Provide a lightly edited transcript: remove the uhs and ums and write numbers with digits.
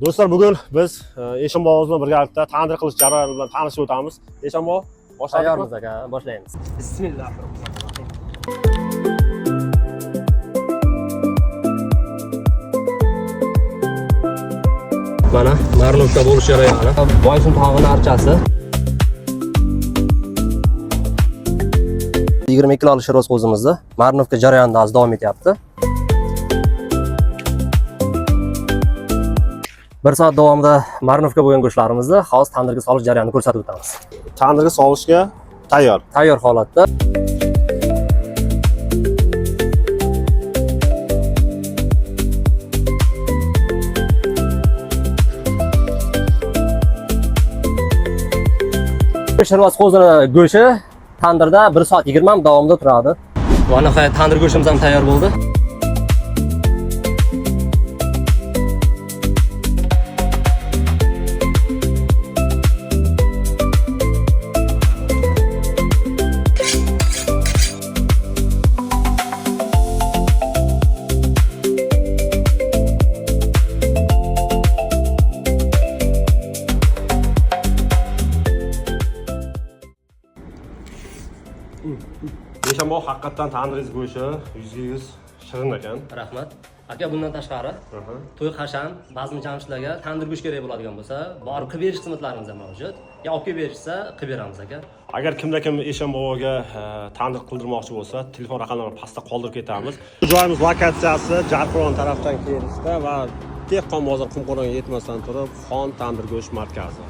Do'stlar, bugun biz Eshonboz bilan birgalikda tandir qilish jarayoni bilan tanishib o'tamiz. Eshonboz, boshlaymiz aka, boshlaymiz. Bismillahirrohmanirrohim. Mana marinovka bo'lish jarayoni. Boysun tog'ining archasi. 20 kilo shiroz qo'zimizni marinovka jarayonida davom etyapti. 1 soat davomida marinovka bo'lgan go'shtlarimizni hozir tandirga solish jarayonini ko'rsatib o'tamiz. Tandirga solishga tayyor. Tayyor holatda. Shiroz qo'zini go'shti tandirda 1 soat 20 minut davomida turadi. Va nihoyat tandir go'shtimiz ham tayyor bo'ldi. Eshonboz haqiqatan tandiringiz go'shti 100% shirin ekan. Rahmat. Aka, bundan tashqari to'y qasham, bazm jamshidlarga tandir go'sht kerak bo'ladigan bo'lsa, borib qilib berish xizmatlarimiz ham mavjud. Ya olib kelib berishsa, qilib beramiz aka. Agar kimda-kim Eshonbozga tandir qildirmoqchi bo'lsa, telefon raqamlarini pastda qoldirib ketamiz. Joyimiz lokatsiyasi Jarqo'ron tarafdan kelisda va Dehqon bozor Qumqo'rg'onga yetmasdan turib, Xon tandir go'sht markazi.